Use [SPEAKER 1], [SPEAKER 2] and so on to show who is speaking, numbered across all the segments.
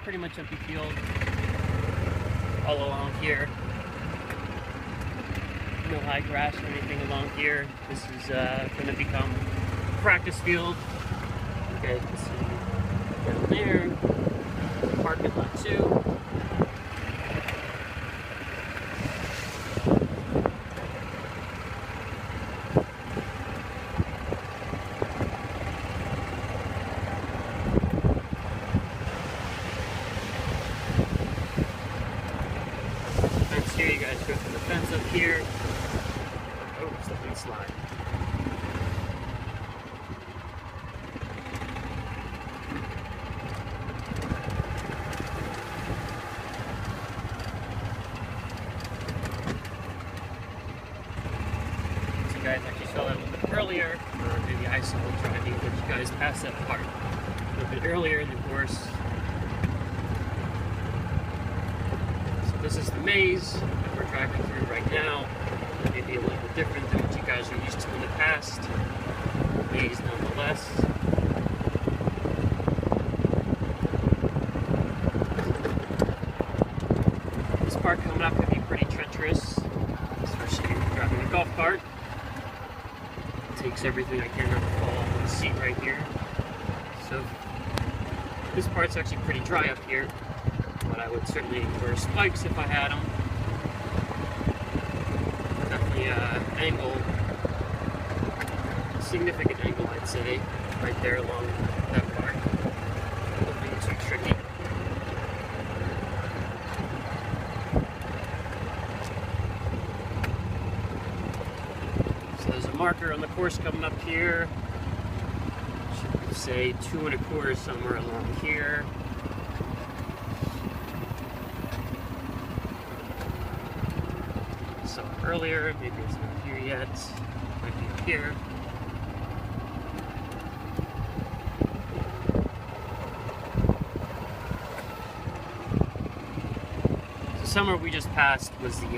[SPEAKER 1] pretty much empty field all along here. No high grass or anything along here. This is going to become a practice field. You guys can see down there, parking lot too. Here, you guys go through the fence up here. Oh, slipping slide. So you guys actually saw that a little bit earlier, or maybe I saw it trying to get you guys past that part a little bit earlier in the course. This is the maze that we're driving through right now. Maybe a little bit different than what you guys are used to in the past. Maze nonetheless. This part coming up can be pretty treacherous, especially if you're driving a golf cart. It takes everything I can not to fall off the seat right here. So this part's actually pretty dry up here. But I would certainly wear spikes if I had them. Definitely angle, significant angle I'd say, right there along that part. Nothing too tricky. So there's a marker on the course coming up here. Should say 2 1/4 somewhere along here. Earlier, maybe it's not here yet, might be up here. The summer we just passed was the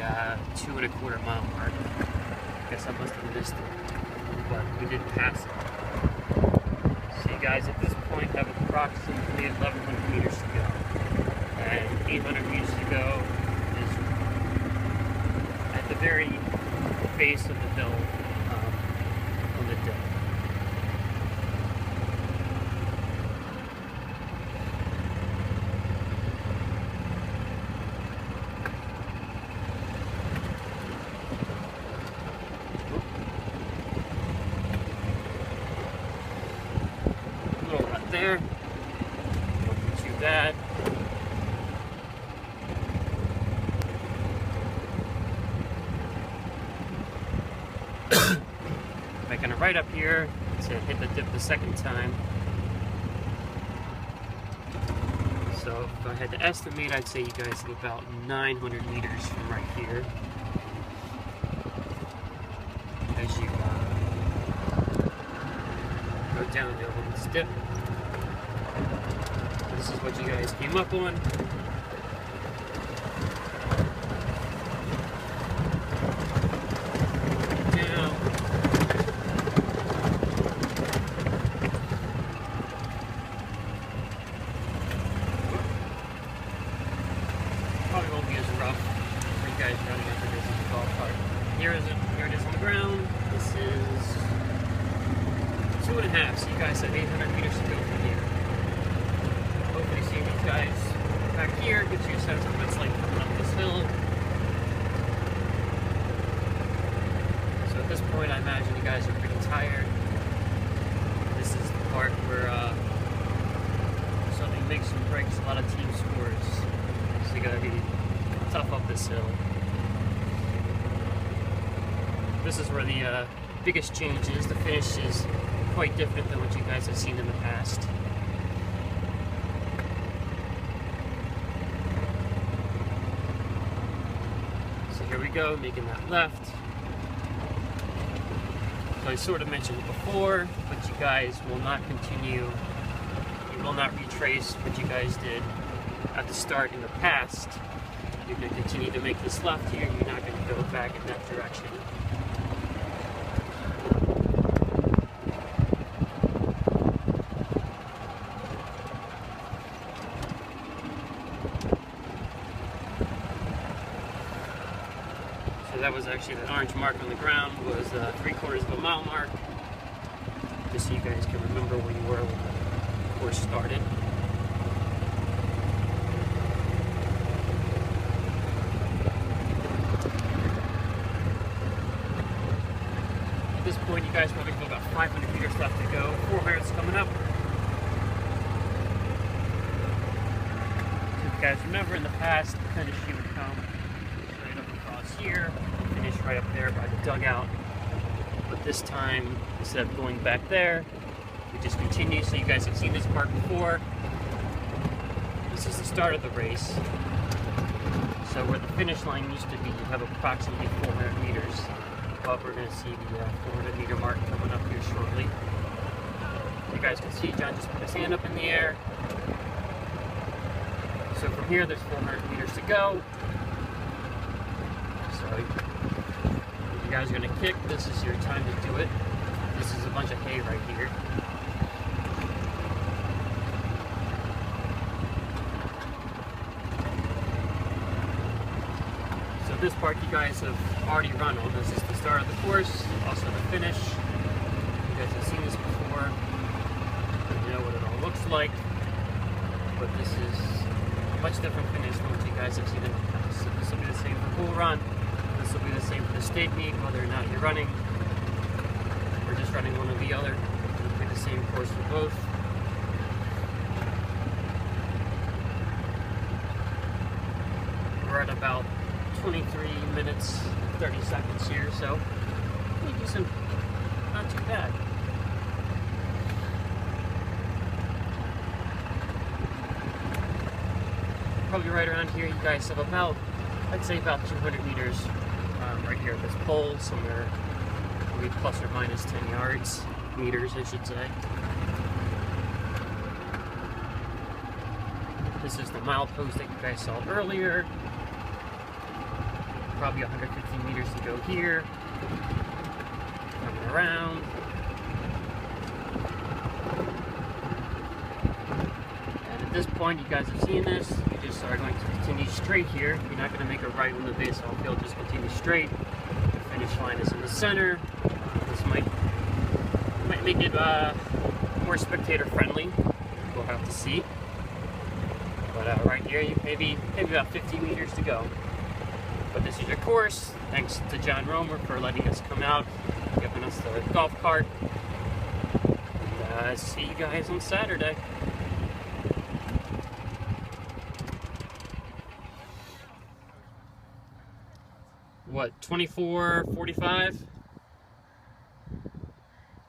[SPEAKER 1] 2 1/4 mile mark. I guess I must have missed it, but we didn't pass it. So you guys at this point have approximately 1,100 meters to go, and 800 meters to go the very base of the hill on the dip. A little rut there. Nothing too bad. Making a right up here to hit the dip the second time. So if I had to estimate, I'd say you guys have about 900 meters from right here. As you go downhill on this dip. This is what you guys came up on. Probably won't be as rough for you guys running after this in the golf cart. Here it is on the ground. This is 2 1/2, so you guys have 800 meters to go from here. Hopefully seeing these guys back here gives you a sense of what it's like coming up this hill. So at this point I imagine you guys are pretty tired. This is the part where something makes and breaks a lot of team scores. So you gotta be tough up this hill. This is where the biggest change is. The finish is quite different than what you guys have seen in the past. So here we go, making that left. So I sort of mentioned it before, but you guys will not continue, you will not retrace what you guys did at the start in the past. You're going to continue to make this left here, you're not going to go back in that direction. that was actually the orange mark on the ground was 3/4 of a mile mark, just so you guys can remember where you were when the course started. At this point, you guys probably have about 500 meters left to go. 400's coming up. So if you guys remember in the past, the finish you would come right up across here, finish right up there by the dugout. But this time, instead of going back there, we just continue. So you guys have seen this part before. This is the start of the race. So where the finish line used to be, you have approximately 400 meters. But we're going to see the 400 meter mark coming up here shortly. You guys can see John just put his hand up in the air. So from here, there's 400 meters to go. So if you guys are going to kick, this is your time to do it. This is a bunch of hay right here. So this part you guys have already run on. This is the start of the course, also the finish. You guys have seen this before. You know what it all looks like. But this is a much different finish from what you guys have seen in the past. So this will be the same for Bull Run. This will be the same for the state meet, whether or not you're running or just running one or the other. It'll be the same course for both. We're at about 23 minutes, 30 seconds here, so pretty decent, not too bad. Probably right around here, you guys have about, I'd say about 200 meters right here at this pole, somewhere maybe plus or minus 10 yards, meters I should say. This is the milepost that you guys saw earlier. Probably 150 meters to go here. Coming around. And at this point, you guys have seen this. You just are going to continue straight here. You're not going to make a right on the baseball field. Just continue straight. The finish line is in the center. This might make it more spectator friendly. We'll have to see. But right here, maybe about 50 meters to go. But this is your course. Thanks to John Romer for letting us come out, giving us the golf cart. And, see you guys on Saturday. What, 24:45?